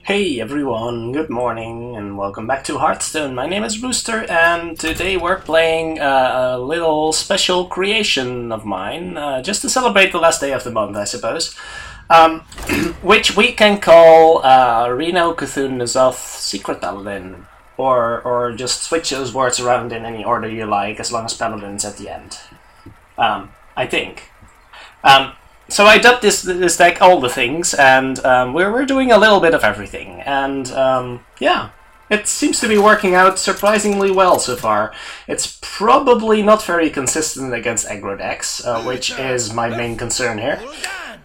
Hey everyone, good morning and welcome back to Hearthstone. My name is Rooster and today we're playing a little special creation of mine, just to celebrate the last day of the month, I suppose, which we can call Reno Cthulhu N'Zoth Secret Paladin, or just switch those words around in any order you like, as long as Paladin's at the end, I think. So I dubbed this deck All the Things, and we're doing a little bit of everything, and yeah, it seems to be working out surprisingly well so far. It's probably not very consistent against aggro decks, which is my main concern here,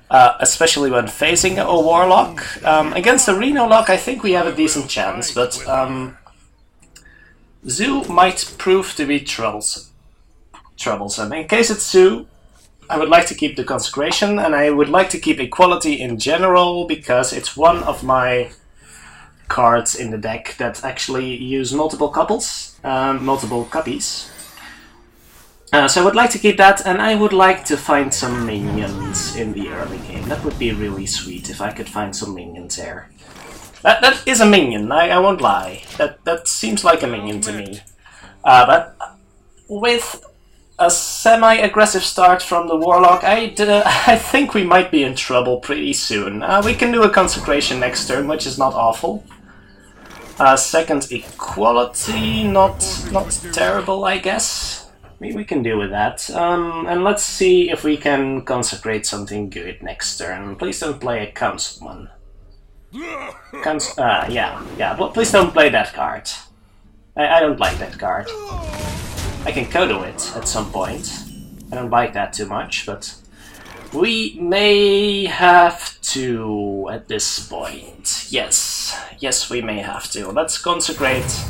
especially when facing a Warlock. Against a Reno lock I think we have a decent chance, but Zoo might prove to be troublesome. In case it's Zoo, I would like to keep the Consecration, and I would like to keep Equality in general, because it's one of my cards in the deck that actually use multiple copies. So I would like to keep that, and I would like to find some minions in the early game. That would be really sweet if I could find some minions here. That is a minion, I won't lie. That seems like a minion to me. But with a semi-aggressive start from the Warlock, I think we might be in trouble pretty soon. We can do a Consecration next turn, which is not awful. Second Equality, not terrible, I guess. We can deal with that. And let's see if we can consecrate something good next turn. Please don't play a Councilman. Yeah, well, please don't play that card. I don't like that card. I can Kodo it at some point. I don't like that too much, but we may have to at this point. Yes, we may have to. Let's consecrate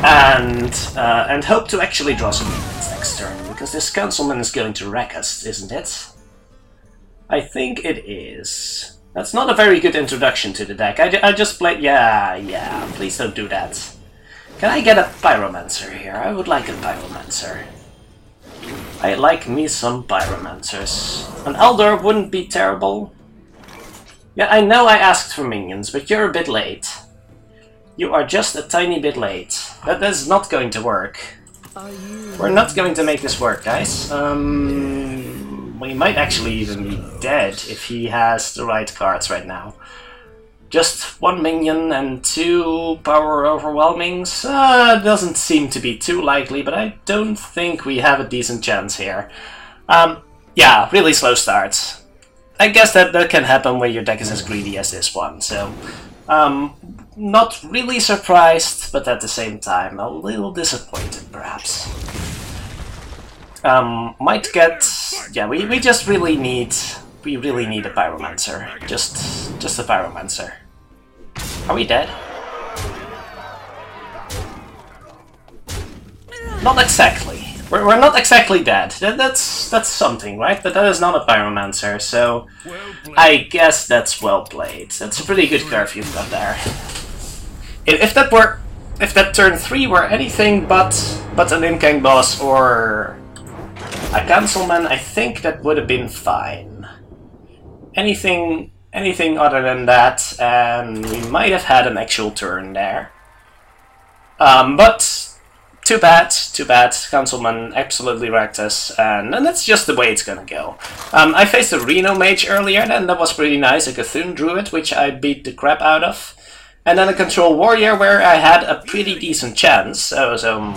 and hope to actually draw some minions next turn, because this Councilman is going to wreck us, isn't it? I think it is. That's not a very good introduction to the deck. I just played. Yeah. Please don't do that. Can I get a Pyromancer here? I would like a Pyromancer. I like me some Pyromancers. An Eldar wouldn't be terrible. Yeah, I know I asked for minions, but you're a bit late. You are just a tiny bit late. That's not going to work. We're not going to make this work, guys. We might actually even be dead if he has the right cards right now. Just one minion and two power overwhelmings doesn't seem to be too likely, but I don't think we have a decent chance here. Yeah, really slow starts. I guess that can happen when your deck is as greedy as this one, so not really surprised, but at the same time a little disappointed, perhaps. Might get... yeah, we just really need... we really need a Pyromancer. Just a Pyromancer. Are we dead? Not exactly. We're not exactly dead. That's something, right? But that is not a Pyromancer, so I guess that's well played. That's a pretty good curve you've got there. If that turn 3 were anything but an Imkang boss or a Councilman, I think that would have been fine. Anything other than that, and we might have had an actual turn there. But too bad. Councilman absolutely wrecked us, and that's just the way it's gonna go. I faced a Reno mage earlier, and that was pretty nice. A Cthulhu Druid, which I beat the crap out of. And then a Control Warrior, where I had a pretty decent chance. So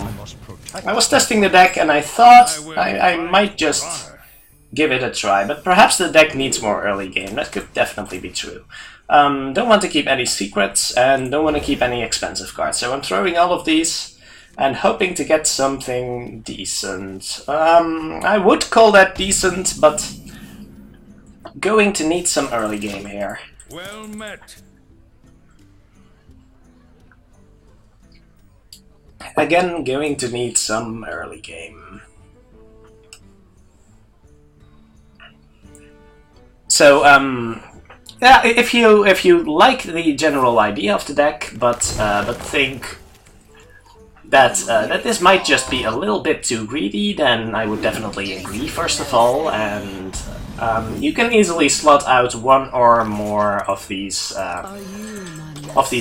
I was testing the deck, and I thought I might just give it a try, but perhaps the deck needs more early game. That could definitely be true. Don't want to keep any secrets, and don't want to keep any expensive cards, so I'm throwing all of these and hoping to get something decent. I would call that decent, but going to need some early game here. Well met. Again, going to need some early game. So, yeah, if you like the general idea of the deck, but think that this might just be a little bit too greedy, then I would definitely agree, first of all, and you can easily slot out one or more of these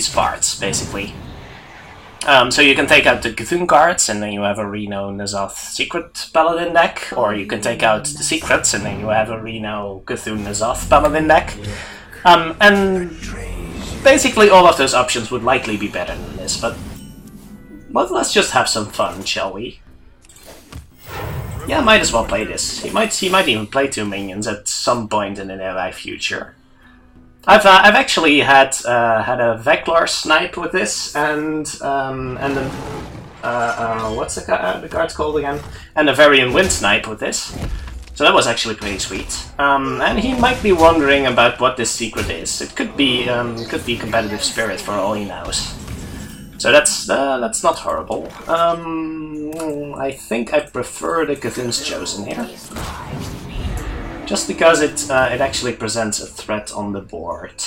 parts, basically. So you can take out the Cthulhu cards, and then you have a Reno N'Zoth Secret Paladin deck, or you can take out the secrets, and then you have a Reno Cthulhu N'Zoth Paladin deck. And basically all of those options would likely be better than this, but let's just have some fun, shall we? Yeah, might as well play this. He might even play 2 minions at some point in the nearby future. I've actually had a Veclar snipe with this, and what's the card's called again? And a Varian Wind snipe with this. So that was actually pretty sweet. And he might be wondering about what this secret is. It could be competitive spirit for all he knows. So that's not horrible. I think I prefer the Cthulhu's Chosen here, just because it actually presents a threat on the board.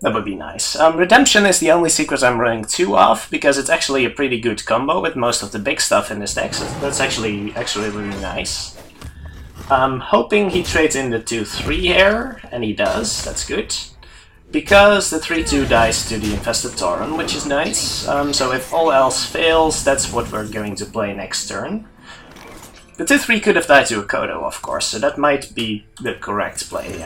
That would be nice. Redemption is the only secret I'm running 2 of, because it's actually a pretty good combo with most of the big stuff in this deck. So that's actually really nice. I'm hoping he trades in the 2/3 here, and he does. That's good. Because the 3/2 dies to the Infested Tauren, which is nice. So if all else fails, that's what we're going to play next turn. The 2/3 could have died to a Kodo, of course, so that might be the correct play.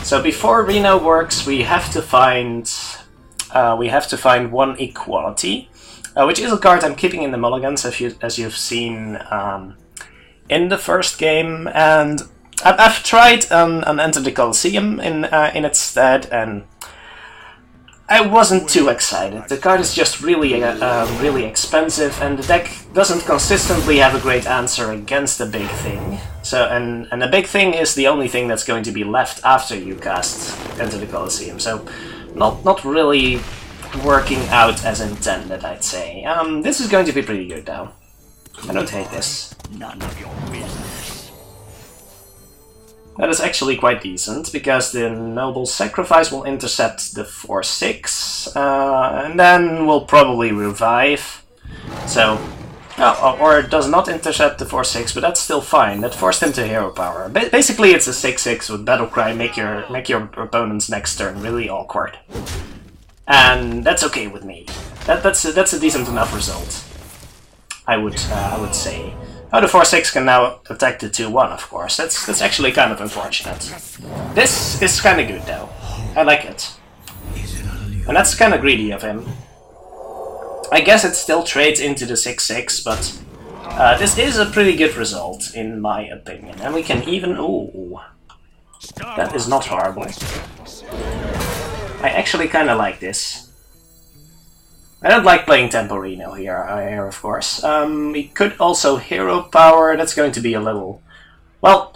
So before Reno works, we have to find one equality, which is a card I'm keeping in the mulligans, as you've seen in the first game, and I've tried an Enter the Colosseum in its stead, and I wasn't too excited. The card is just really expensive, and the deck doesn't consistently have a great answer against the big thing. So, and the big thing is the only thing that's going to be left after you cast Enter the Colosseum. So, not really working out as intended, I'd say. This is going to be pretty good, though. I don't hate this. None of your business. That is actually quite decent, because the Noble Sacrifice will intercept the 4/6, and then we'll probably revive. So, or it does not intercept the 4/6, but that's still fine. That forced him to hero power. Basically, it's a 6/6 with Battlecry. Make your opponent's next turn really awkward, and that's okay with me. That's a decent enough result, I would say. Oh, the 4/6 can now attack the 2/1, of course. That's actually kind of unfortunate. This is kind of good, though. I like it. And that's kind of greedy of him. I guess it still trades into the 6/6, but this is a pretty good result, in my opinion. And we can even... Ooh. That is not horrible. I actually kind of like this. I don't like playing Tempo Reno here, of course. We could also hero power. That's going to be a little... Well,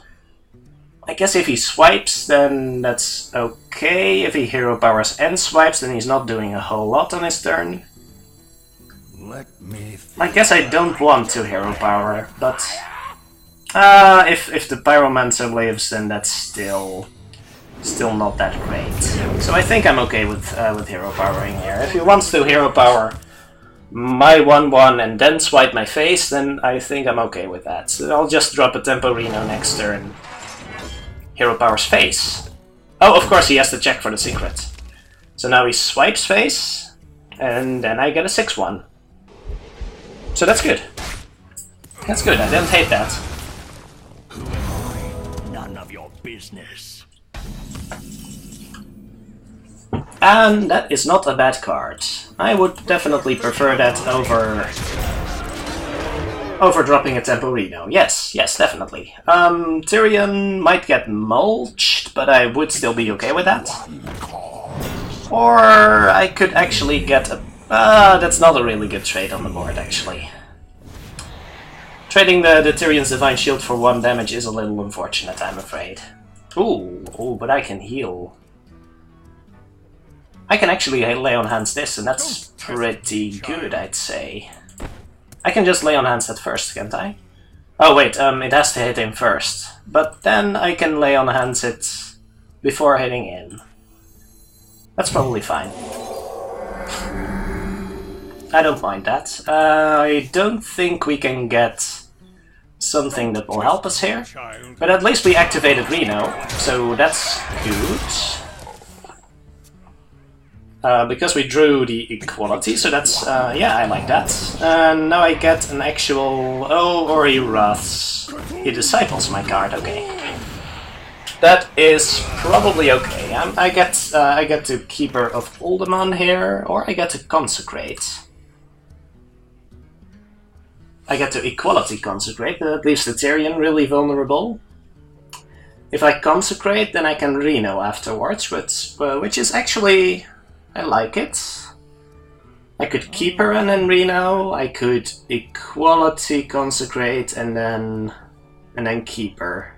I guess if he swipes, then that's okay. If he hero powers and swipes, then he's not doing a whole lot on his turn. I guess I don't want to hero power, but... if the Pyromancer lives, then that's still not that great. So I think I'm okay with hero powering here. If he wants to hero power my 1/1 and then swipe my face, then I think I'm okay with that. So I'll just drop a Tempo Reno next turn. Hero powers face. Oh, of course he has to check for the secret. So now he swipes face, and then I get a 6/1. So that's good. That's good, I don't hate that. Who am I? None of your business. And that is not a bad card. I would definitely prefer that over dropping a Tempo Reno. Yes, definitely. Tyrion might get mulched, but I would still be okay with that. Or I could actually get a... that's not a really good trade on the board, actually. Trading the Tyrion's Divine Shield for 1 damage is a little unfortunate, I'm afraid. Ooh, but I can heal. I can actually lay on hands this, and that's pretty good, I'd say. I can just lay on hands that first, can't I? Oh wait, it has to hit him first. But then I can lay on hands it before hitting in. That's probably fine. I don't mind that. I don't think we can get something that will help us here. But at least we activated Reno, so that's good. Because we drew the equality, so that's, yeah, I like that. And now I get an actual... Oh, or he wraths. He disciples my card, okay. That is probably okay. I get to Keeper of Uldaman here, or I get to Consecrate. I get to Equality Consecrate, but that leaves the Tyrion really vulnerable. If I Consecrate, then I can Reno afterwards, which is actually... I like it. I could keep her and then Reno. I could Equality Consecrate and then keep her.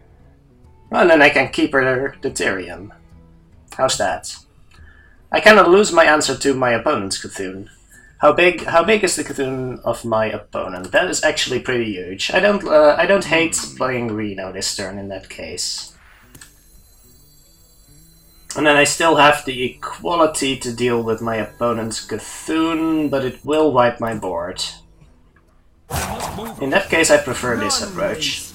And then I can keep her the Tyrion. How's that? I cannot lose my answer to my opponent's Cthulhu. How big is the Cthulhu of my opponent? That is actually pretty huge. I don't hate playing Reno this turn in that case. And then I still have the equality to deal with my opponent's Cthulhu, but it will wipe my board. In that case I prefer this approach.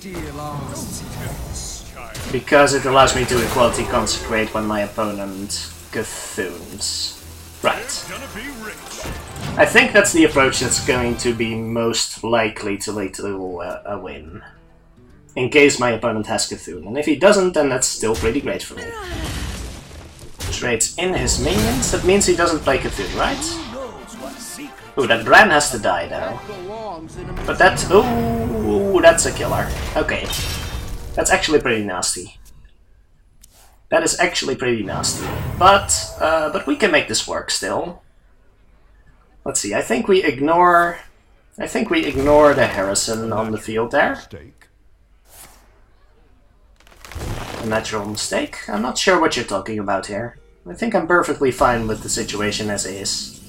Because it allows me to equality consecrate when my opponent Cthulhu's. Right. I think that's the approach that's going to be most likely to lead to a win. In case my opponent has Cthulhu. And if he doesn't, then that's still pretty great for me. Trades in his minions, that means he doesn't play Cthulhu, right? Ooh, that Bran has to die though. But that... Ooh, that's a killer. Okay. That's actually pretty nasty. That is actually pretty nasty. But we can make this work still. Let's see, I think we ignore the Harrison on the field there. A natural mistake? I'm not sure what you're talking about here. I think I'm perfectly fine with the situation as is.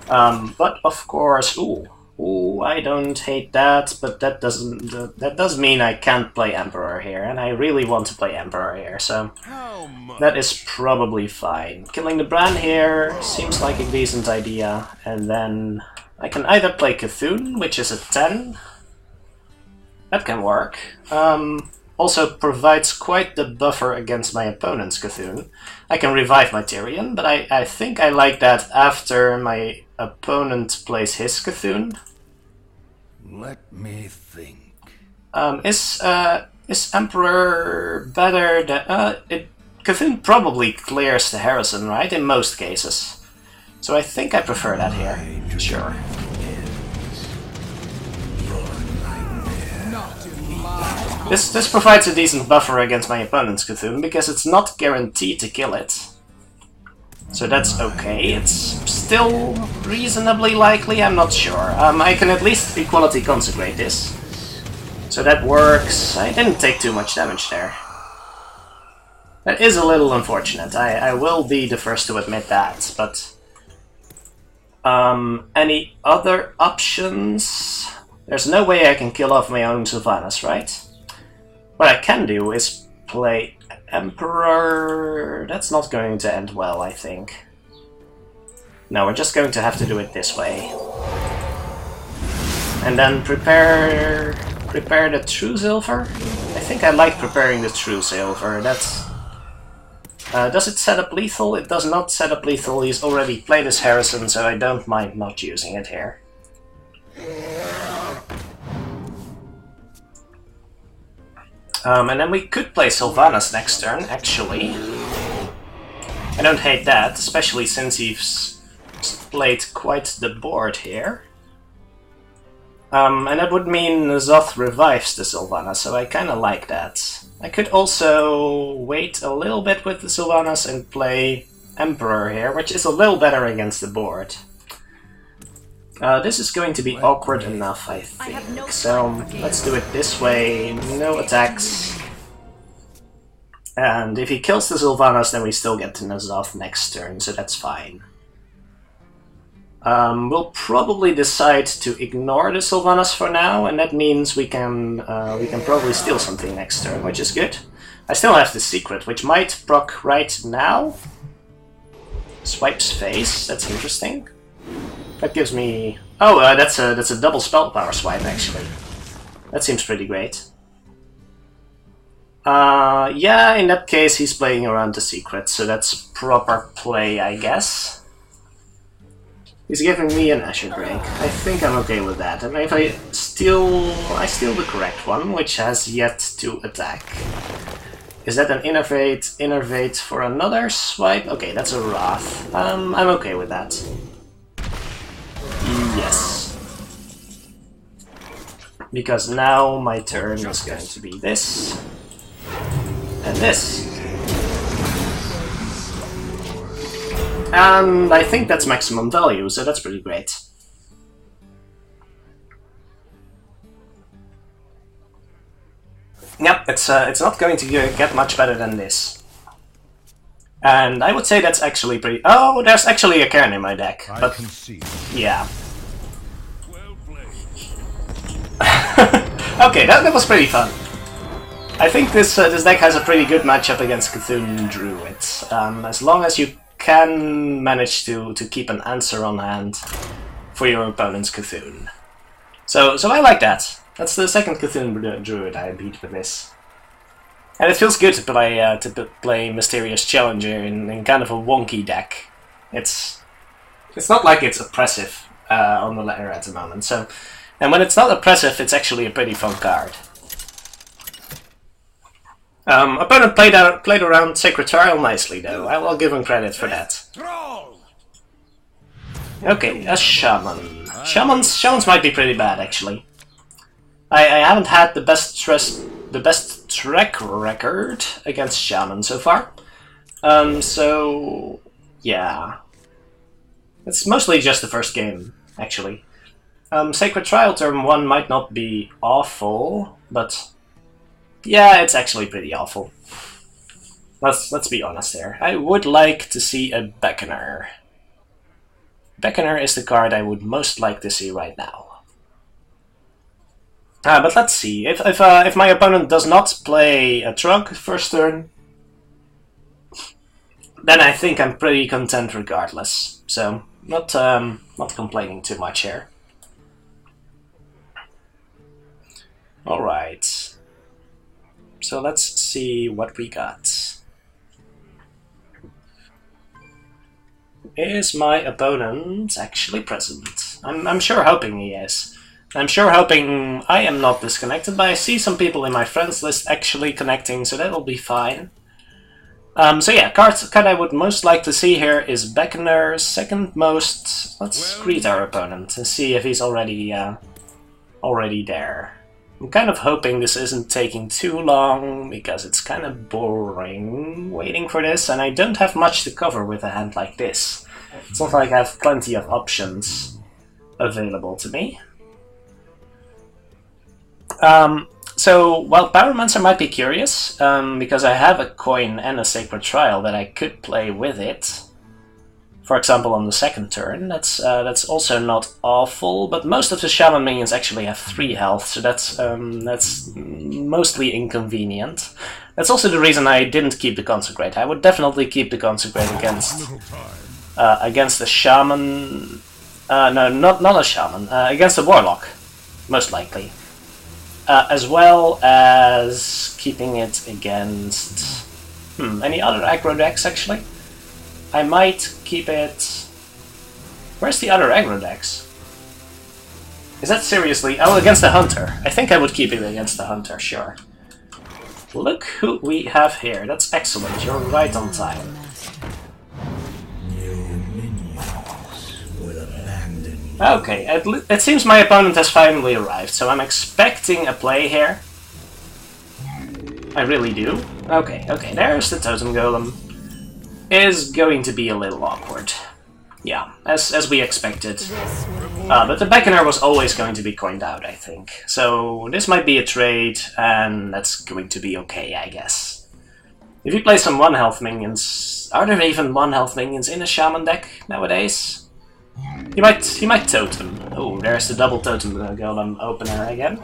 But of course, ooh, I don't hate that, but that does mean I can't play Emperor here, and I really want to play Emperor here, so that is probably fine. Killing the Bran here seems like a decent idea, and then I can either play Cthulhu, which is a 10. That can work. Also provides quite the buffer against my opponent's Cthulhu. I can revive my Tyrion, but I think I like that after my opponent plays his Cthulhu. Let me think. Is Emperor better than... Cthulhu probably clears the Harrison, right? In most cases. So I think I prefer that here. Sure. This provides a decent buffer against my opponent's Cthulhu, because it's not guaranteed to kill it. So that's okay. It's still reasonably likely, I'm not sure. I can at least equality consecrate this. So that works. I didn't take too much damage there. That is a little unfortunate, I will be the first to admit that, but... any other options? There's no way I can kill off my own Sylvanas, right? What I can do is play Emperor... That's not going to end well, I think. No, we're just going to have to do it this way. And then prepare the True Silver? I think I like preparing the True Silver, that's... does it set up lethal? It does not set up lethal, he's already played his Harrison, so I don't mind not using it here. And then we could play Sylvanas next turn, actually. I don't hate that, especially since he's played quite the board here. And that would mean Zoth revives the Sylvanas, so I kinda like that. I could also wait a little bit with the Sylvanas and play Emperor here, which is a little better against the board. This is going to be awkward enough, I think, so let's do it this way, no attacks. And if he kills the Sylvanas, then we still get to N'Zoth next turn, so that's fine. We'll probably decide to ignore the Sylvanas for now, and that means we can probably steal something next turn, which is good. I still have the secret, which might proc right now. Swipes face, that's interesting. That gives me... Oh, that's a double spell power swipe, actually. That seems pretty great. Yeah, in that case he's playing around the secret, so that's proper play, I guess. He's giving me an Asher Drake. I think I'm okay with that. And if I steal the correct one, which has yet to attack. Is that an Innervate? Innervate for another swipe? Okay, that's a Wrath. I'm okay with that. Yes. Because now my turn is going to be this. And this. And I think that's maximum value, so that's pretty great. Yep, it's not going to get much better than this. And I would say that's actually pretty... Oh, there's actually a Cairn in my deck, but... yeah. Okay, that was pretty fun. I think this deck has a pretty good matchup against Cthulhu Druid. As long as you can manage to keep an answer on hand for your opponent's Cthulhu. So I like that. That's the second Cthulhu Druid I beat with this. And it feels good to play Mysterious Challenger in kind of a wonky deck. It's not like it's oppressive on the ladder at the moment. So, and when it's not oppressive, it's actually a pretty fun card. Opponent played around Sacred Trial nicely, though. I will give him credit for that. Okay, a Shaman. Shamans might be pretty bad, actually. I haven't had the best track record against Shaman so far. So yeah, it's mostly just the first game, actually. Sacred Trial turn 1 might not be awful, but yeah, it's actually pretty awful. Let's be honest there. I would like to see a Beckoner. Beckoner is the card I would most like to see right now. But let's see. If my opponent does not play a Trug first turn, then I think I'm pretty content regardless. So not complaining too much here. All right. So let's see what we got. Is my opponent actually present? I'm sure hoping he is. I'm sure hoping I am not disconnected, but I see some people in my friends list actually connecting, so that'll be fine. So yeah, card I would most like to see here is Beckoner, second most. Let's greet our opponent and see if he's already there. I'm kind of hoping this isn't taking too long, because it's kind of boring waiting for this, and I don't have much to cover with a hand like this. It's not like I have plenty of options available to me. So, while Pyromancer might be curious, because I have a coin and a Sacred Trial that I could play with it. For example, on the second turn, that's also not awful, but most of the Shaman minions actually have 3 health, so that's mostly inconvenient. That's also the reason I didn't keep the Consecrate. I would definitely keep the Consecrate against the Shaman. No, not a Shaman. Against a Warlock, most likely. As well as keeping it against any other aggro decks, actually. I might keep it... Where's the other aggro decks? Is that seriously... Oh, against the Hunter. I think I would keep it against the Hunter, sure. Look who we have here. That's excellent. You're right on time. Okay, it seems my opponent has finally arrived, so I'm expecting a play here. I really do. Okay, there's the Totem Golem. Is going to be a little awkward. Yeah, as we expected. But the Beckoner was always going to be coined out, I think. So this might be a trade, and that's going to be okay, I guess. If you play some 1-health minions... Are there even 1-health minions in a Shaman deck nowadays? He might Totem. Oh, there's the double Totem Golem opener again.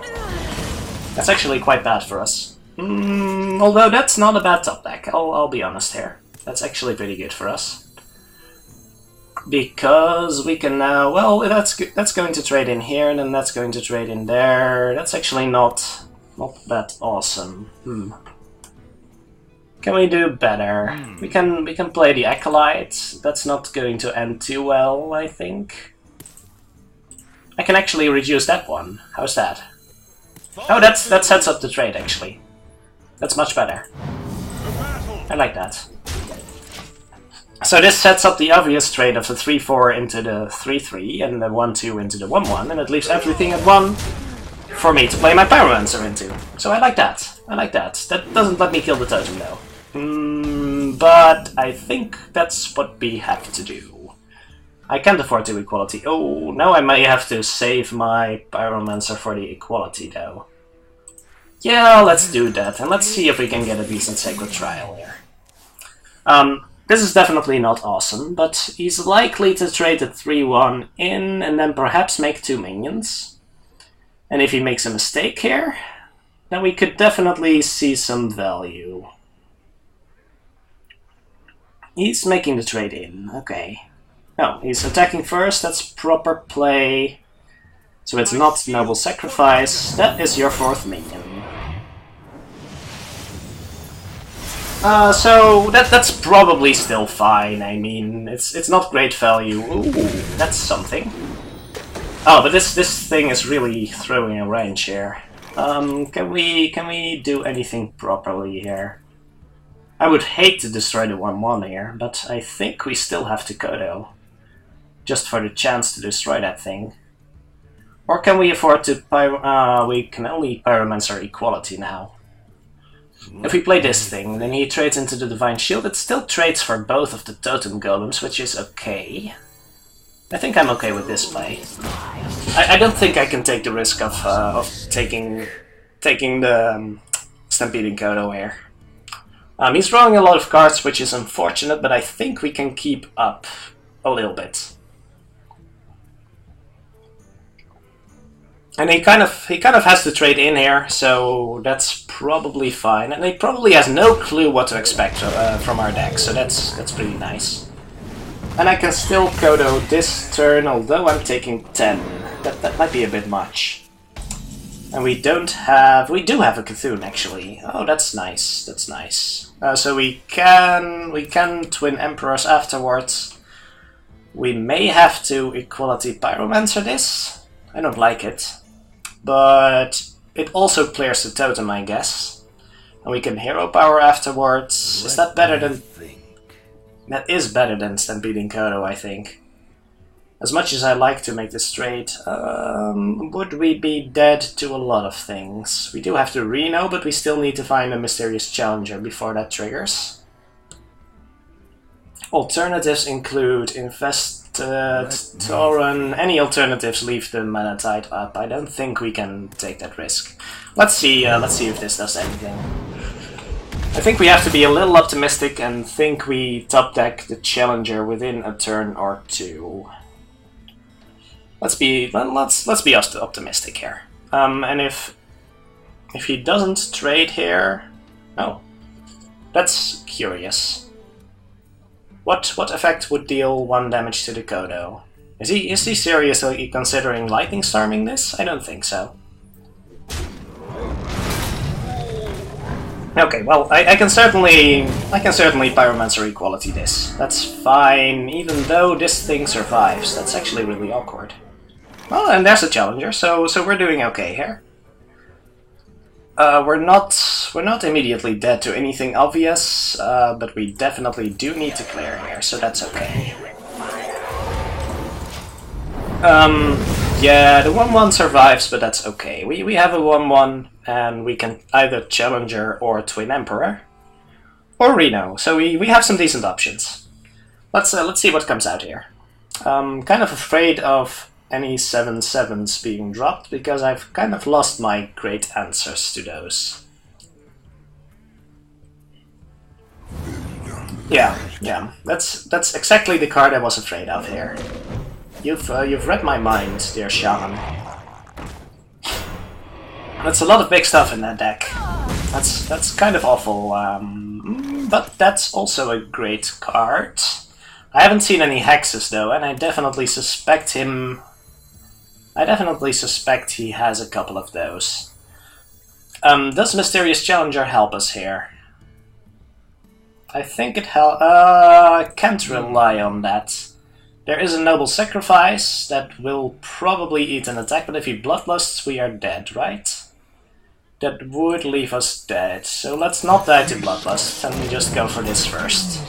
That's actually quite bad for us. Although that's not a bad top deck, I'll be honest here. That's actually pretty good for us. Because we can now... Well, that's going to trade in here, and then that's going to trade in there. That's actually not that awesome. Can we do better? We can play the Acolyte. That's not going to end too well, I think. I can actually reduce that one. How's that? Oh, that sets up the trade, actually. That's much better. I like that. So this sets up the obvious trade of the 3-4 into the 3-3 and the 1-2 into the 1-1, and it leaves everything at 1 for me to play my Pyromancer into. So I like that. I like that. That doesn't let me kill the totem though. But I think that's what we have to do. I can't afford to equality. Oh, now I may have to save my Pyromancer for the equality though. Yeah, let's do that, and let's see if we can get a decent Sacred Trial here. This is definitely not awesome, but he's likely to trade the 3-1 in and then perhaps make 2 minions. And if he makes a mistake here, then we could definitely see some value. He's making the trade in, okay. No, he's attacking first, that's proper play. So it's not Noble Sacrifice, that is your 4th minion. So that's probably still fine. I mean, it's not great value. Ooh, that's something. Oh, but this thing is really throwing a wrench here. Can we do anything properly here? I would hate to destroy the 1-1 here, but I think we still have to Kodo. Just for the chance to destroy that thing. Or can we afford to we can only Pyromancer equality now. If we play this thing, then he trades into the Divine Shield. It still trades for both of the Totem Golems, which is okay. I think I'm okay with this play. I don't think I can take the risk of taking the Stampeding Kodo here. He's drawing a lot of cards, which is unfortunate, but I think we can keep up a little bit. And he kind of has to trade in here, so that's probably fine. And he probably has no clue what to expect from our deck, so that's pretty nice. And I can still Kodo this turn, although I'm taking 10. That might be a bit much. And we do have a Cthulhu actually. Oh, that's nice. That's nice. So we can Twin Emperors afterwards. We may have to Equality Pyromancer this. I don't like it. But it also clears the totem, I guess. And we can Hero Power afterwards. Is that better than... That is better than Stampeding Kodo, I think. As much as I like to make this trade, would we be dead to a lot of things? We do have to Reno, but we still need to find a Mysterious Challenger before that triggers. Alternatives include Tauren. Any alternatives leave the mana tide up. I don't think we can take that risk. Let's see if this does anything. I think we have to be a little optimistic and think we top deck the Challenger within a turn or two. Let's be optimistic here. And if he doesn't trade here, oh, that's curious. What effect would deal 1 damage to the Kodo? Is he seriously considering Lightning Storming this? I don't think so. Okay, well, I can certainly Pyromancer equality this. That's fine, even though this thing survives. That's actually really awkward. Well, and there's a Challenger, so we're doing okay here. We're not immediately dead to anything obvious, but we definitely do need to clear here, so that's okay. Yeah, the 1-1 survives, but that's okay. We have a 1-1, and we can either Challenger or Twin Emperor, or Reno. So we have some decent options. Let's see what comes out here. Kind of afraid of any 7/7s being dropped, because I've kind of lost my great answers to those. Yeah, that's exactly the card I was afraid of here. You've read my mind, dear Shaman. That's a lot of big stuff in that deck. That's kind of awful, but that's also a great card. I haven't seen any hexes though, and I definitely suspect him... I definitely suspect he has a couple of those. Does Mysterious Challenger help us here? I think it can't rely on that. There is a Noble Sacrifice that will probably eat an attack, but if he Bloodlusts, we are dead, right? That would leave us dead. So let's not die to Bloodlust, and just go for this first.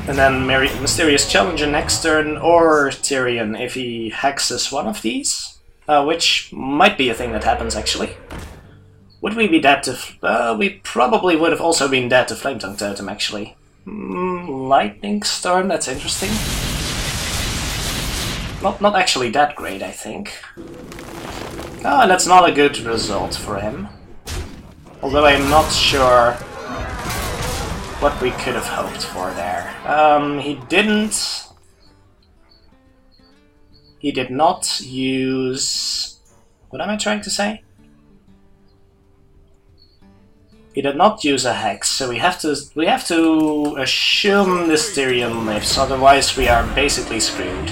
And then Mysterious Challenger next turn, or Tyrion if he hexes one of these. Which might be a thing that happens, actually. Would we be dead to... we probably would have also been dead to Flametongue Totem, actually. Lightning Storm, that's interesting. Not actually that great, I think. Oh, that's not a good result for him. Although I'm not sure what we could have hoped for there. He didn't... He did not use... What am I trying to say? He did not use a hex, so we have to assume this Tyrion lives, otherwise we are basically screwed.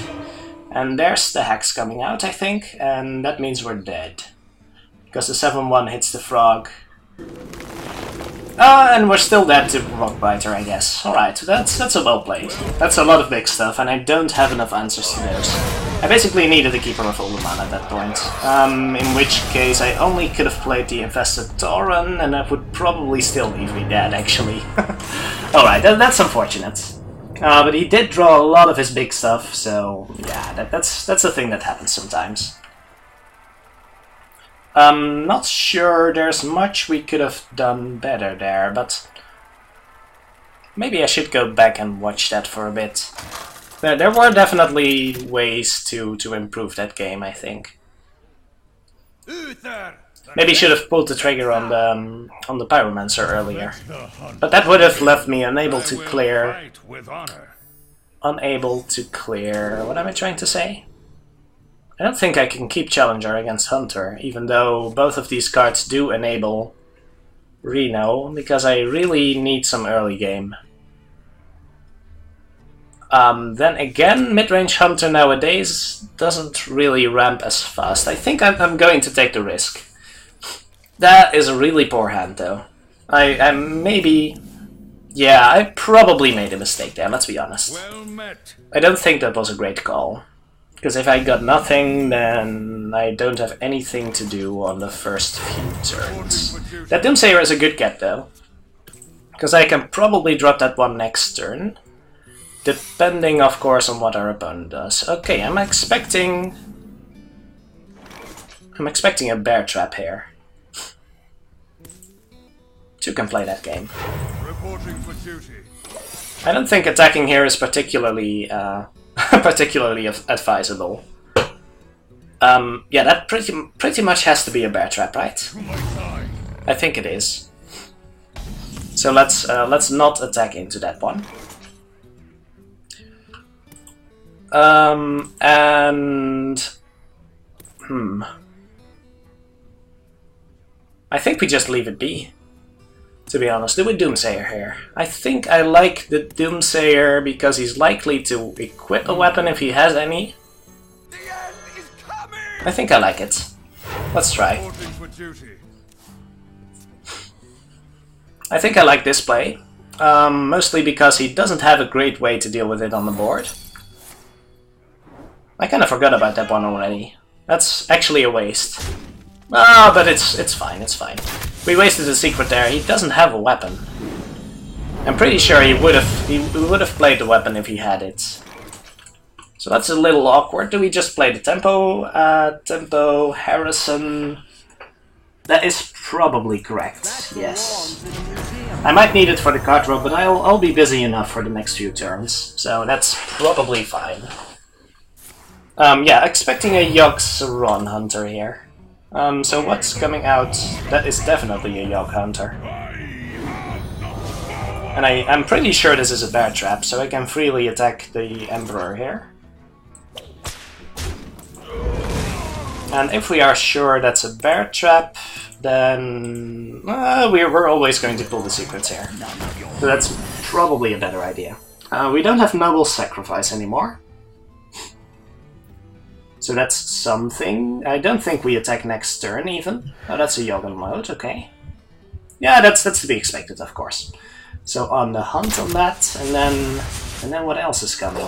And there's the hex coming out, I think, and that means we're dead. Because the 7-1 hits the frog. And we're still dead to Rockbiter, I guess. Alright, that's a well played. That's a lot of big stuff, and I don't have enough answers to those. I basically needed a Keeper of Uldaman at that point. In which case I only could have played the Infested Tauren, and that would probably still leave me dead, actually. Alright, that's unfortunate. But he did draw a lot of his big stuff, so yeah, that's a thing that happens sometimes. Not sure there's much we could have done better there, but maybe I should go back and watch that for a bit. There were definitely ways to improve that game, I think. Maybe should have pulled the trigger on the Pyromancer earlier, but that would have left me unable to clear. Unable to clear. What am I trying to say? I don't think I can keep Challenger against Hunter, even though both of these cards do enable Reno, because I really need some early game. Then again, mid-range Hunter nowadays doesn't really ramp as fast. I think I'm going to take the risk. That is a really poor hand, though. I maybe... Yeah, I probably made a mistake there, let's be honest. Well met. I don't think that was a great call. Because if I got nothing, then I don't have anything to do on the first few turns. That Doomsayer is a good get, though. Because I can probably drop that one next turn. Depending, of course, on what our opponent does. Okay, I'm expecting a Bear Trap here. Two can play that game. Reporting for duty. I don't think attacking here is particularly advisable. Yeah, that pretty much has to be a Bear Trap, right? I think it is. So let's not attack into that one. I think we just leave it be, to be honest. Do a Doomsayer here. I think I like the Doomsayer because he's likely to equip a weapon if he has any. I think I like it. Let's try. I think I like this play. Mostly because he doesn't have a great way to deal with it on the board. I kind of forgot about that one already. That's actually a waste. Ah, but it's fine, it's fine. We wasted a secret there. He doesn't have a weapon. I'm pretty sure he would have played the weapon if he had it. So that's a little awkward. Do we just play the tempo? Tempo, Harrison. That is probably correct. Yes. I might need it for the card draw, but I'll be busy enough for the next few turns, so that's probably fine. Yeah, expecting a Yogg Saron Hunter here. So what's coming out? That is definitely a Yogg Hunter. And I'm pretty sure this is a Bear Trap, so I can freely attack the Emperor here. And if we are sure that's a Bear Trap, then we're always going to pull the secrets here. So that's probably a better idea. We don't have Noble Sacrifice anymore. So that's something. I don't think we attack next turn even. Oh, that's a Yogg mode, okay. Yeah, that's to be expected, of course. So on the hunt on that, and then what else is coming?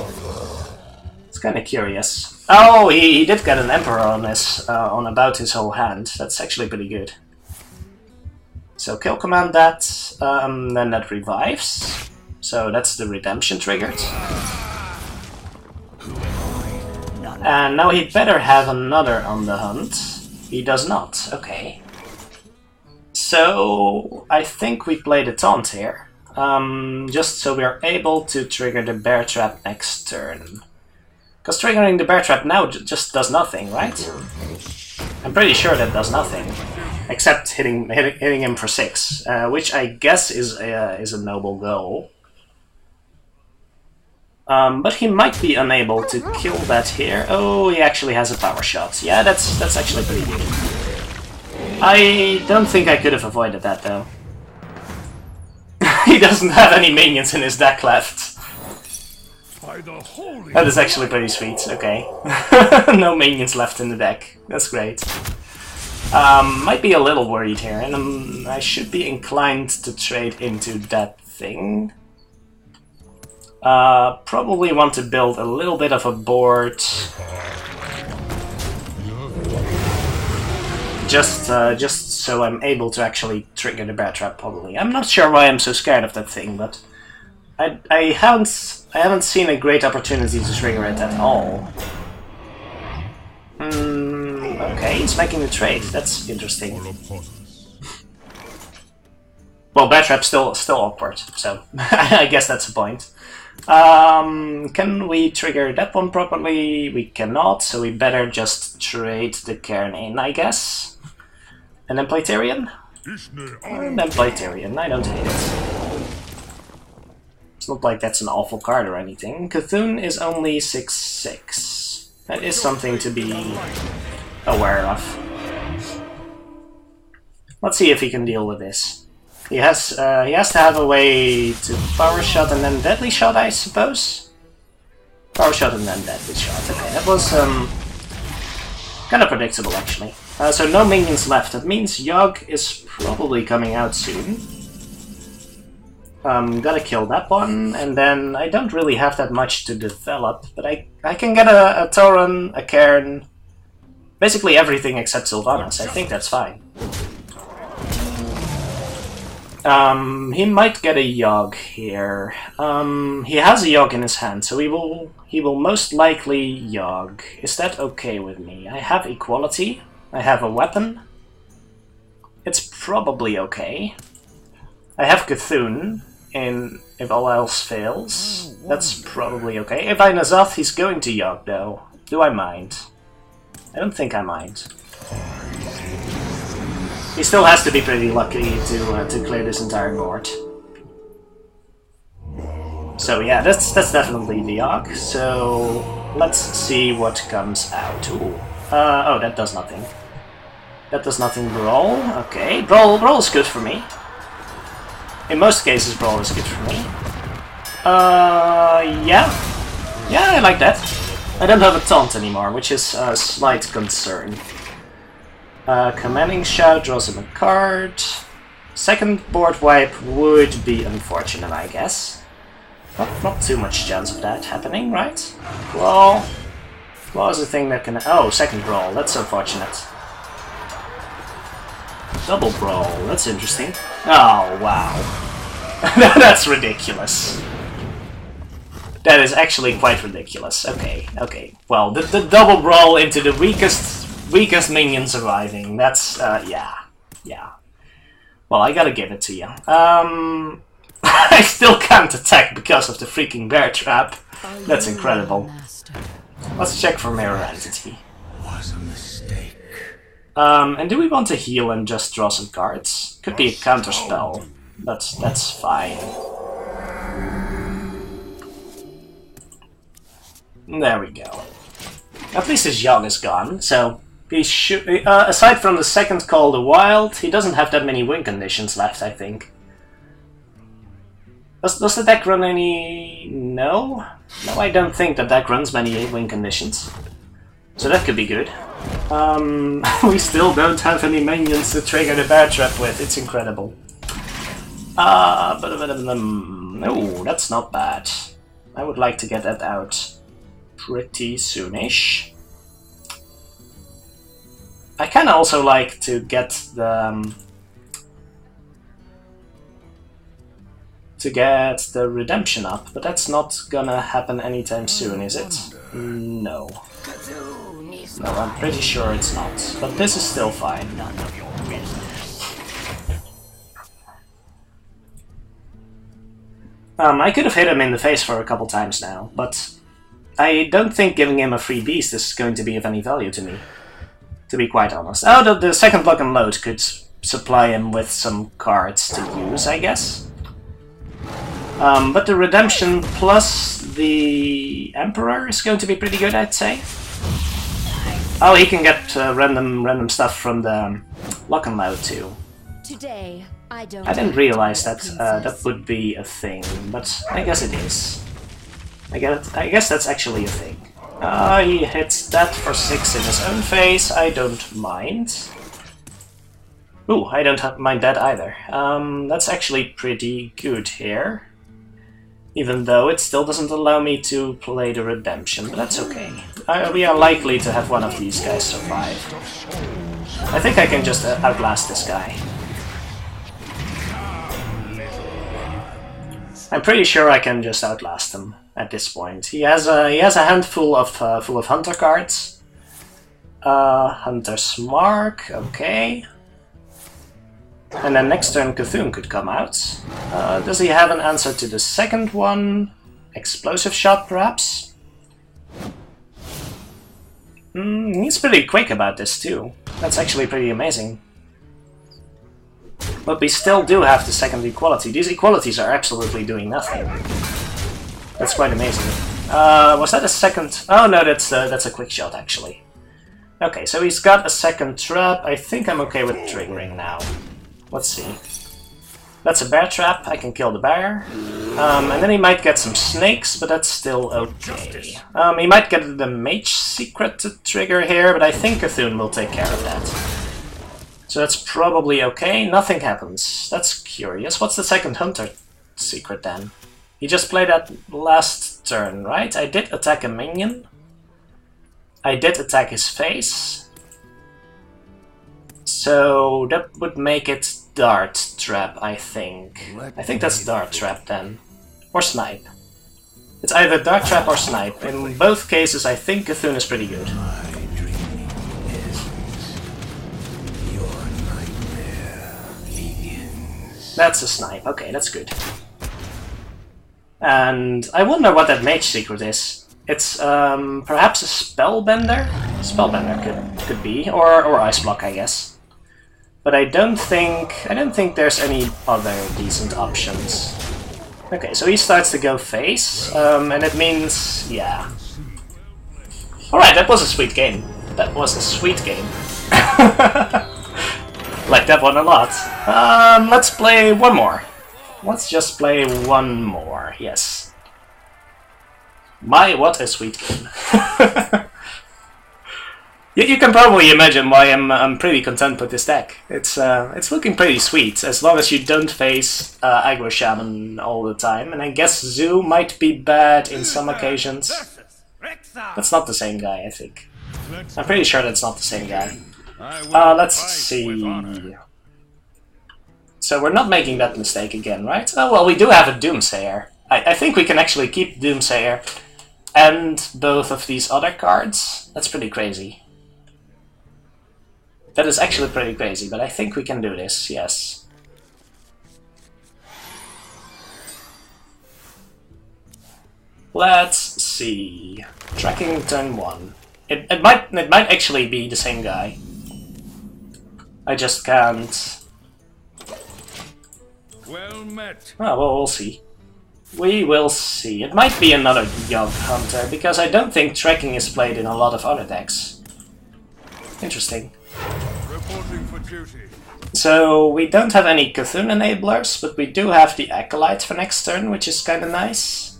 It's kind of curious. Oh, he did get an Emperor on his on about his whole hand. That's actually pretty good. So kill command that, then that revives. So that's the redemption triggered. And now he'd better have another on the hunt. He does not, okay. So I think we play the taunt here. Just so we are able to trigger the bear trap next turn. Because triggering the bear trap now just does nothing, right? I'm pretty sure that does nothing. Except hitting him for 6, which I guess is a noble goal. But he might be unable to kill that here. Oh, he actually has a power shot. Yeah, that's actually pretty good. I don't think I could have avoided that though. He doesn't have any minions in his deck left. That is actually pretty sweet, okay. No minions left in the deck. That's great. Might be a little worried here, and I should be inclined to trade into that thing. Probably want to build a little bit of a board. Just so I'm able to actually trigger the bear trap, probably. I'm not sure why I'm so scared of that thing, but I haven't seen a great opportunity to trigger it at all. Okay, he's making the trade. That's interesting. Well, bear trap's still awkward, so I guess that's the point. Can we trigger that one properly? We cannot, so we better just trade the Cairn in, I guess. And then play Tyrion? And then play Tyrion. I don't hate it. It's not like that's an awful card or anything. Cthulhu is only 6/6. That is something to be aware of. Let's see if he can deal with this. He has to have a way to power shot and then deadly shot, I suppose. Power shot and then deadly shot. Okay, that was kind of predictable actually. So no minions left. That means Yogg is probably coming out soon. Gotta kill that one, and then I don't really have that much to develop, but I can get a Tauren, a Cairn, basically everything except Sylvanas. I think that's fine. He might get a Yogg here. He has a Yogg in his hand, so he will most likely Yogg. Is that okay with me? I have equality. I have a weapon. It's probably okay. I have Cthulhu, and if all else fails, that's probably okay. If I Nazoth, he's going to Yogg though. Do I mind? I don't think I mind. He still has to be pretty lucky to clear this entire board. So yeah, that's definitely the Yogg. So let's see what comes out. Ooh. Oh, that does nothing. That does nothing. Brawl. Okay, Brawl is good for me. In most cases, Brawl is good for me. Yeah, I like that. I don't have a taunt anymore, which is a slight concern. Commanding Shout draws him a card. Second board wipe would be unfortunate, I guess. Not too much chance of that happening, right? Claw is the thing that can... Oh, second Brawl, that's unfortunate. Double Brawl, that's interesting. Oh, wow. That's ridiculous. That is actually quite ridiculous. Okay. Well, the double Brawl into the weakest minion surviving. That's, yeah. Well, I gotta give it to you. I still can't attack because of the freaking bear trap. That's incredible. Let's check for Mirror Entity. Was a mistake. And do we want to heal and just draw some cards? Could be a counter spell. That's fine. There we go. At least his Yogg is gone, so he should. Aside from the second Call the Wild, he doesn't have that many win conditions left, I think. Does the deck run any... No? No, I don't think the deck runs many 8-win conditions. So that could be good. We still don't have any minions to trigger the bear trap with. It's incredible. No, that's not bad. I would like to get that out pretty soonish. I kinda also like to get the... redemption up, but that's not gonna happen anytime soon, is it? No. No, I'm pretty sure it's not. But this is still fine. I could have hit him in the face for a couple times now, but I don't think giving him a free beast is going to be of any value to me, to be quite honest. Oh, the second block and load could supply him with some cards to use, I guess. But the redemption plus the Emperor is going to be pretty good, I'd say. Oh, he can get random stuff from the lock and load too. Today, I didn't realize that that would be a thing, but I guess it is. I guess that's actually a thing. He hits that for 6 in his own face. I don't mind. Ooh, I don't mind that either. That's actually pretty good here. Even though it still doesn't allow me to play the redemption, but that's okay. We are likely to have one of these guys survive. I think I can just outlast this guy. I'm pretty sure I can just outlast him at this point. He has a handful of full of hunter cards. Hunter's Mark, okay. And then next turn Cthulhu could come out. Does he have an answer to the second one? Explosive Shot, perhaps? He's pretty quick about this too. That's actually pretty amazing. But we still do have the second equality. These equalities are absolutely doing nothing. That's quite amazing. Was that a second? Oh no, that's a quick shot actually. Okay, so he's got a second trap. I think I'm okay with triggering now. Let's see. That's a bear trap. I can kill the bear. And then he might get some snakes, but that's still okay. He might get the mage secret to trigger here, but I think Cthulhu will take care of that. So that's probably okay. Nothing happens. That's curious. What's the second hunter secret then? He just played that last turn, right? I did attack a minion. I did attack his face. So that would make it Dart Trap, I think. I think that's Dart Trap then. Or Snipe. It's either Dart Trap or Snipe. In both cases, I think Cthulhu is pretty good. That's a Snipe. Okay, that's good. And I wonder what that mage secret is. It's perhaps a Spellbender? Spellbender could be, or Ice Block, I guess. But I don't think there's any other decent options. Okay, so he starts to go face, and it means, yeah. Alright, that was a sweet game. That was a sweet game. Like that one a lot. Let's play one more. Let's just play one more, yes. My, what a sweet game. You can probably imagine why I'm pretty content with this deck. It's looking pretty sweet, as long as you don't face Aggro Shaman all the time. And I guess Zoo might be bad in some occasions. That's not the same guy, I think. I'm pretty sure that's not the same guy. Let's see... So we're not making that mistake again, right? Oh, well, we do have a Doomsayer. I think we can actually keep Doomsayer and both of these other cards. That's pretty crazy. That is actually pretty crazy, but I think we can do this, yes. Let's see. Tracking turn 1. It might actually be the same guy. I just can't... Well met. Oh, well, we'll see. We will see. It might be another Yogg Hunter, because I don't think tracking is played in a lot of other decks. Interesting. Reporting for duty. So we don't have any Cthulhu enablers, but we do have the Acolyte for next turn, which is kind of nice.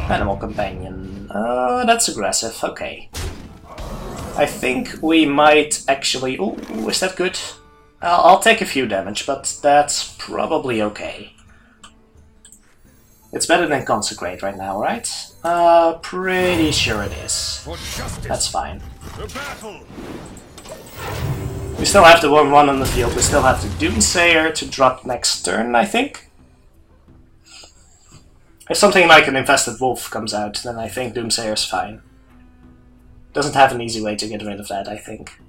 Animal Companion. That's aggressive. Okay. I think we might actually... Ooh, is that good? I'll take a few damage, but that's probably okay. It's better than Consecrate right now, right? Pretty sure it is. That's fine. We still have the 1-1 on the field. We still have the Doomsayer to drop next turn, I think. If something like an Infested Wolf comes out, then I think Doomsayer's fine. Doesn't have an easy way to get rid of that, I think.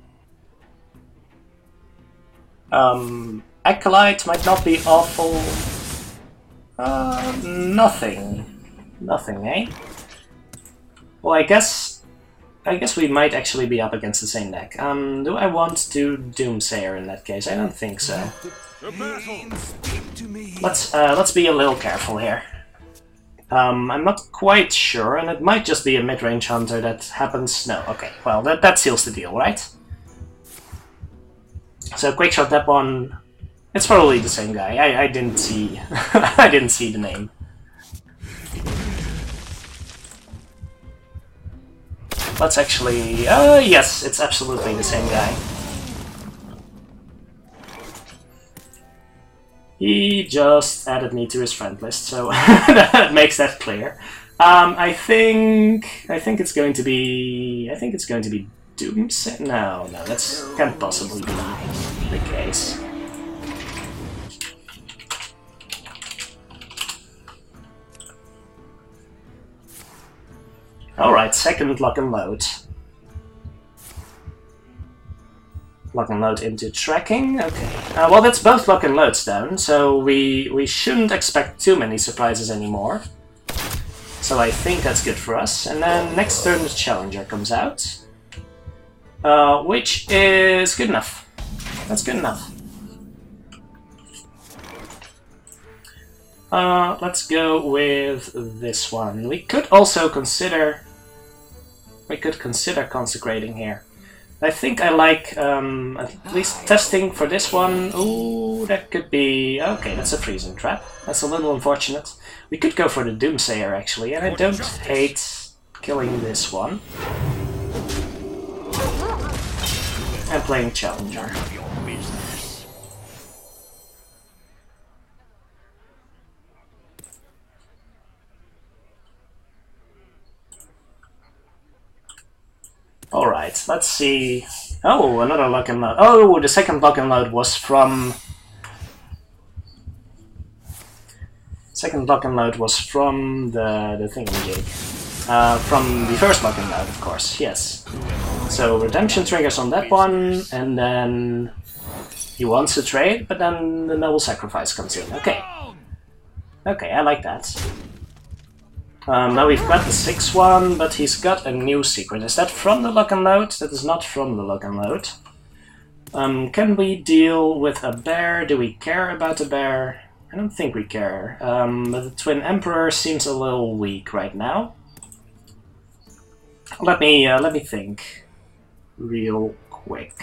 Acolyte might not be awful. Nothing. Nothing, eh? Well, I guess we might actually be up against the same deck. Do I want to Doomsayer in that case? I don't think so. Let's be a little careful here. I'm not quite sure, and it might just be a mid-range hunter that happens... No, okay, well, that seals the deal, right? So, Quickshot that one... It's probably the same guy. I didn't see... I didn't see the name. Let's actually... yes, it's absolutely the same guy. He just added me to his friend list, so that makes that clear. I think it's going to be... Doomsayer? No, that can't possibly be the case. Alright, second lock and load. Lock and load into tracking, okay. Well, that's both lock and loads down, so we shouldn't expect too many surprises anymore. So I think that's good for us. And then next turn the Challenger comes out. Which is good enough. That's good enough. Let's go with this one. We could also consider... We could consider consecrating here. I think I like at least testing for this one. Ooh, that could be... Okay, that's a freezing trap. That's a little unfortunate. We could go for the Doomsayer actually, and I don't hate killing this one. And playing Challenger. Alright, let's see... Oh, another lock and load. Oh, the second lock and load was from... Second lock and load was from the thingamajig. From the first lock and load, of course, yes. So, redemption triggers on that one, and then... He wants to trade, but then the noble sacrifice comes in. Okay. Okay, I like that. Now we've got the 6-1, but he's got a new secret. Is that from the lock and load? That is not from the lock and load. Can we deal with a bear? Do we care about a bear? I don't think we care. But the Twin Emperor seems a little weak right now. Let me think real quick.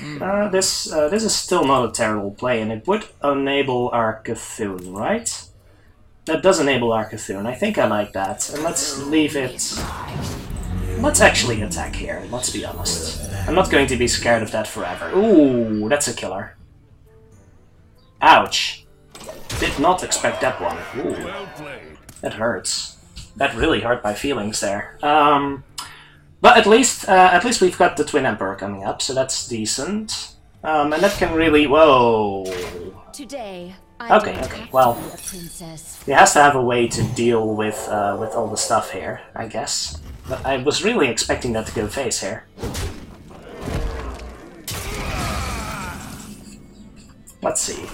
This is still not a terrible play, and it would enable our Cthulhu, right? That does enable our Cthulhu. I think I like that. And let's leave it... Let's actually attack here, let's be honest. I'm not going to be scared of that forever. Ooh, that's a killer. Ouch. Did not expect that one. Ooh. That hurts. That really hurt my feelings there. But at least we've got the Twin Emperor coming up, so that's decent. And that can really... Whoa. Today, Okay, well, he has to have a way to deal with all the stuff here, I guess. But I was really expecting that to go face here. Let's see.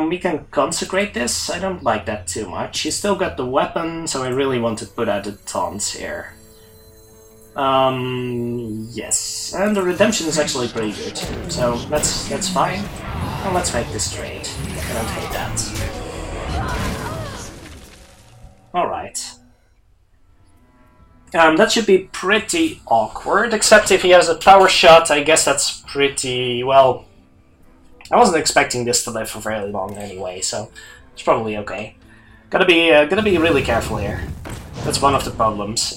We can consecrate this. I don't like that too much. He's still got the weapon, so I really want to put out the taunts here. Yes. And the redemption is actually pretty good. So that's fine. And let's make this trade. I don't hate that. Alright. That should be pretty awkward, except if he has a power shot, I guess that's pretty, well... I wasn't expecting this to live for very long anyway, so it's probably okay. Gotta be really careful here. That's one of the problems.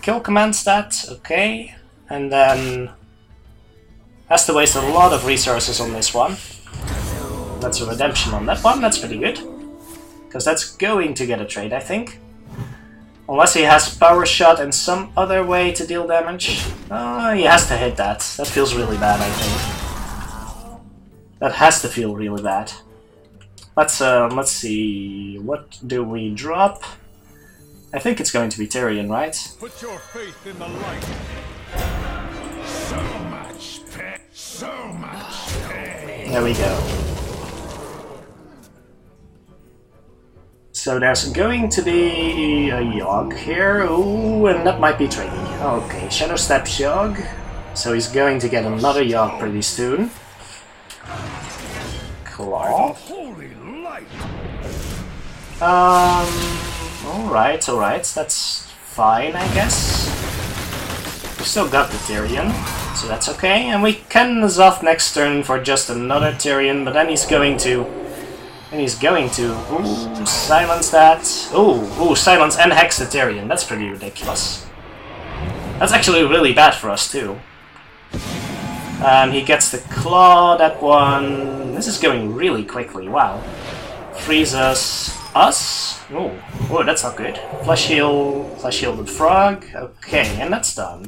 Kill command stat, okay, and then has to waste a lot of resources on this one. That's a redemption on that one. That's pretty good, because that's going to get a trade, I think. Unless he has power shot and some other way to deal damage. He has to hit that. That feels really bad, I think. That has to feel really bad. Let's see. What do we drop? I think it's going to be Tyrion, right? Put your faith in the light. So much pain. So much pain. There we go. So there's going to be a Yogg here. Ooh, and that might be tricky. Okay, Shadow Steps Yogg. So he's going to get another Yogg pretty soon. Claw. Holy light. Alright, that's fine, I guess. We've still got the Tyrion, so that's okay. And we can N'Zoth next turn for just another Tyrion, but then he's going to... Ooh, silence that. Ooh, silence and hex the Tyrion. That's pretty ridiculous. That's actually really bad for us, too. He gets the claw, that one. This is going really quickly, wow. Freezes us. Oh, that's not good. Flesh shielded frog. Okay, and that's done.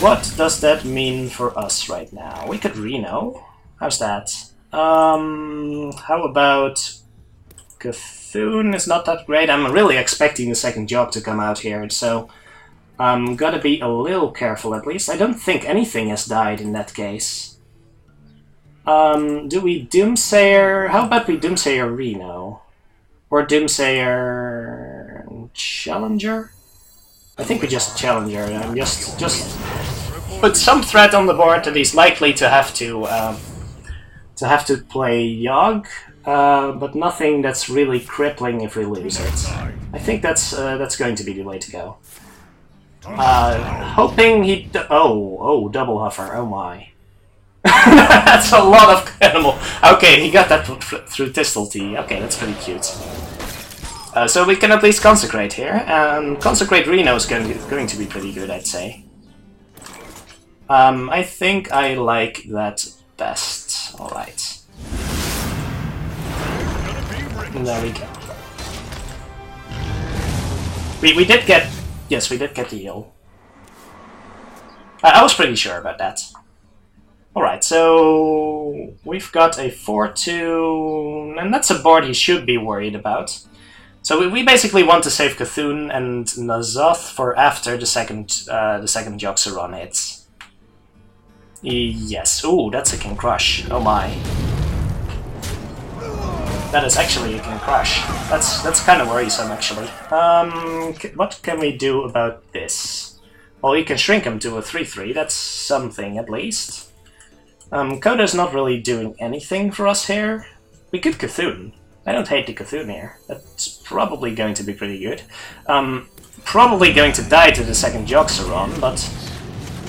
What does that mean for us right now? We could Reno. How's that? How about Cthulhu is not that great. I'm really expecting the second Yogg to come out here, so gotta be a little careful at least. I don't think anything has died in that case. Do we Doomsayer? How about we Doomsayer Reno? Or Doomsayer Challenger? I think we just Challenger and just put some threat on the board that he's likely to have to play Yogg, but nothing that's really crippling if we lose it. I think that's going to be the way to go. Hoping he... Oh, double huffer, oh my. That's a lot of animal. Okay, he got that through Tistlety. Okay, that's pretty cute. So we can at least consecrate here, and consecrate Reno is going to be pretty good, I'd say. I think I like that best. Alright. And there we go. We did get... Yes, we did get the heal. I was pretty sure about that. Alright, so... We've got a 4-2... And that's a board he should be worried about. So we basically want to save Cthulhu and N'Zoth for after the second Yogg hits. Yes. Ooh, that's a King Crush. Oh my. That is actually a King Crush. That's kind of worrisome, actually. What can we do about this? Well, we can shrink him to a 3-3. That's something, at least. Coda's not really doing anything for us here. We could Cthulhu. I don't hate the Cthulhu here. That's probably going to be pretty good. Probably going to die to the second Yogg, but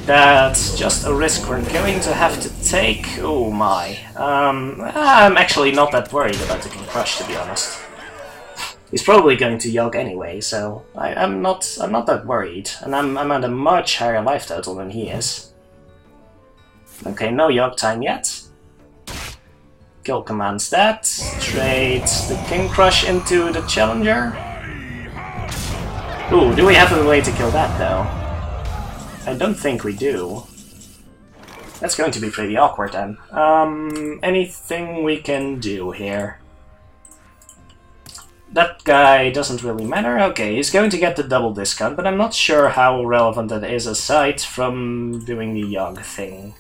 that's just a risk we're going to have to take. Oh my. I'm actually not that worried about the King Crush, to be honest. He's probably going to Yogg anyway, so I'm not that worried, and I'm at a much higher life total than he is. Okay, no Yogg time yet. Kill commands that, trades the King Crush into the Challenger. Ooh, do we have a way to kill that though? I don't think we do. That's going to be pretty awkward then. Anything we can do here? That guy doesn't really matter. Okay, he's going to get the double discount, but I'm not sure how relevant that is aside from doing the Yogg thing.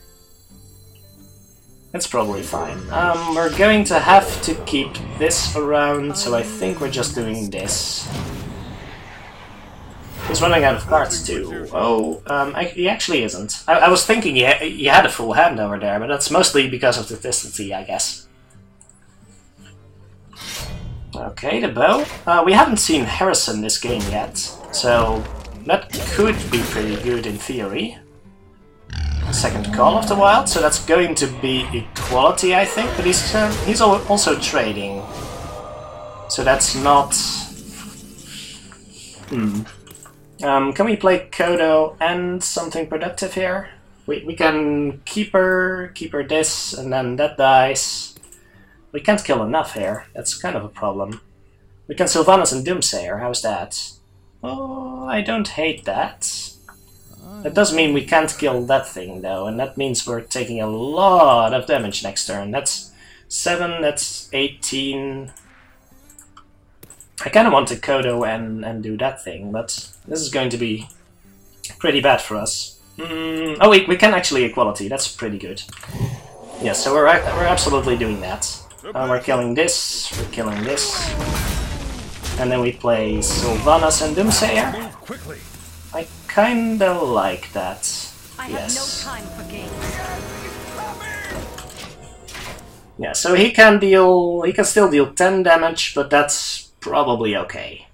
That's probably fine. We're going to have to keep this around, so I think we're just doing this. He's running out of cards too. Oh, he actually isn't. I was thinking he had a full hand over there, but that's mostly because of the Tistlety, I guess. Okay, the bow. We haven't seen Harrison this game yet, so that could be pretty good in theory. second call of the wild, so that's going to be equality, I think. But he's also trading, so that's not. Can we play Kodo and something productive here? We can keeper this, and then that dies. We can't kill enough here. That's kind of a problem. We can Sylvanas and Doomsayer. How's that? Oh, I don't hate that. That does mean we can't kill that thing, though, and that means we're taking a lot of damage next turn. That's 7, that's 18... I kind of want to Kodo and do that thing, but this is going to be pretty bad for us. Oh, we can actually equality, that's pretty good. Yeah, so we're absolutely doing that. We're killing this, and then we play Sylvanas and Doomsayer. I kinda like that. Yes. I have no time for games. Yeah, so he can still deal 10 damage, but that's probably okay.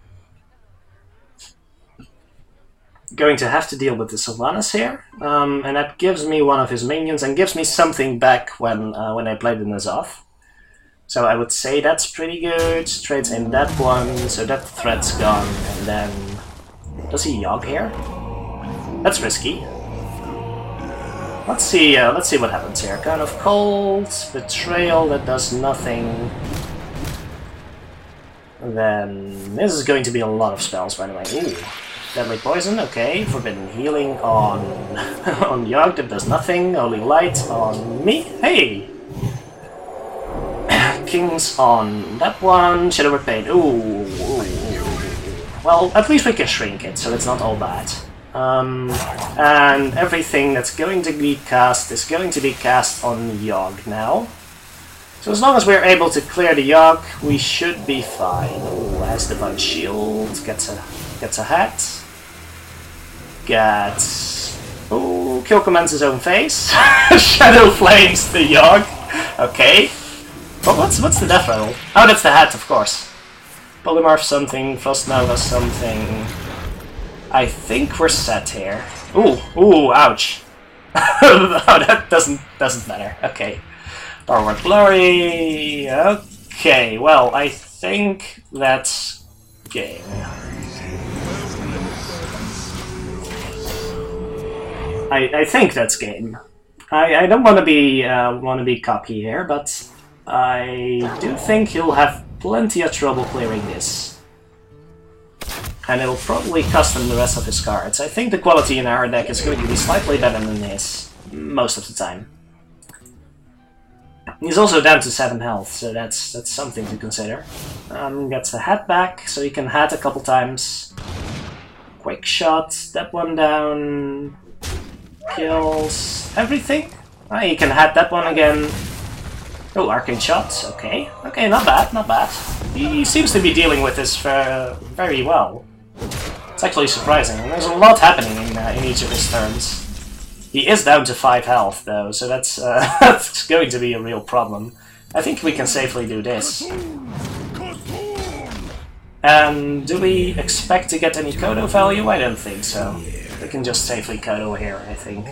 Going to have to deal with the Sylvanas here, and that gives me one of his minions and gives me something back when I play the N'Zoth. So I would say that's pretty good. Trades in that one, so that threat's gone, and then does he Yogg here? That's risky. Let's see what happens here. Kind of cold, betrayal that does nothing. Then this is going to be a lot of spells, by the way. Ooh, deadly poison. Okay, forbidden healing on on Yogg that does nothing. Holy light on me. Hey, Kings on that one. Shadow Repaid. Ooh. Well, at least we can shrink it, so it's not all bad. And everything that's going to be cast is going to be cast on Yogg now. So as long as we're able to clear the Yogg, we should be fine. Ooh, has Divine Shield, gets a hat. Gets... Ooh, kill commands his own face. Shadow Flames the Yogg. Okay. But what's the death rattle? Oh, that's the hat, of course. Polymorph something, Frost Nova something. I think we're set here. Ooh, ouch. Oh, that doesn't matter. Okay. Forward Glory. Okay, well, I think that's game. I think that's game. I don't want to be cocky here, but I do think he'll have plenty of trouble clearing this. And it'll probably cost him the rest of his cards. I think the quality in our deck is going to be slightly better than his, most of the time. He's also down to 7 health, so that's something to consider. Gets the hat back, so he can hat a couple times. Quick shot, that one down. Kills everything. He can hat that one again. Oh, arcane shots. Okay, not bad. He seems to be dealing with this very well. It's actually surprising. There's a lot happening in each of his turns. He is down to 5 health, though, so that's that's going to be a real problem. I think we can safely do this. And do we expect to get any Kodo value? I don't think so. We can just safely Kodo here, I think.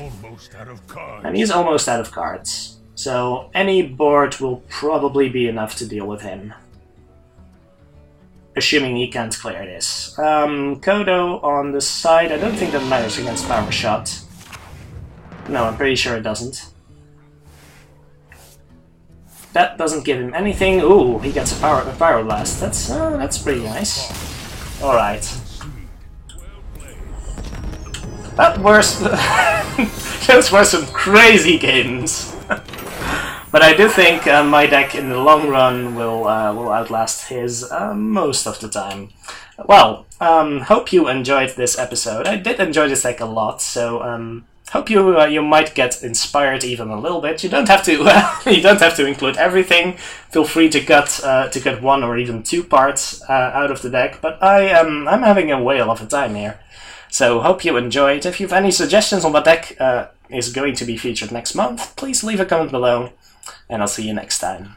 And he's almost out of cards. So any board will probably be enough to deal with him. Assuming he can't clear this. Kodo on the side, I don't think that matters against Power Shot. No, I'm pretty sure it doesn't. That doesn't give him anything. Ooh, he gets a Power Blast. That's pretty nice. Alright. Those were some crazy games. But I do think my deck in the long run will outlast his most of the time. Well, hope you enjoyed this episode. I did enjoy this deck a lot, so hope you might get inspired even a little bit. You don't have to you don't have to include everything. Feel free to cut 1 or even 2 parts out of the deck. But I'm having a whale of a time here. So hope you enjoyed. If you have any suggestions on what deck is going to be featured next month, please leave a comment below, and I'll see you next time.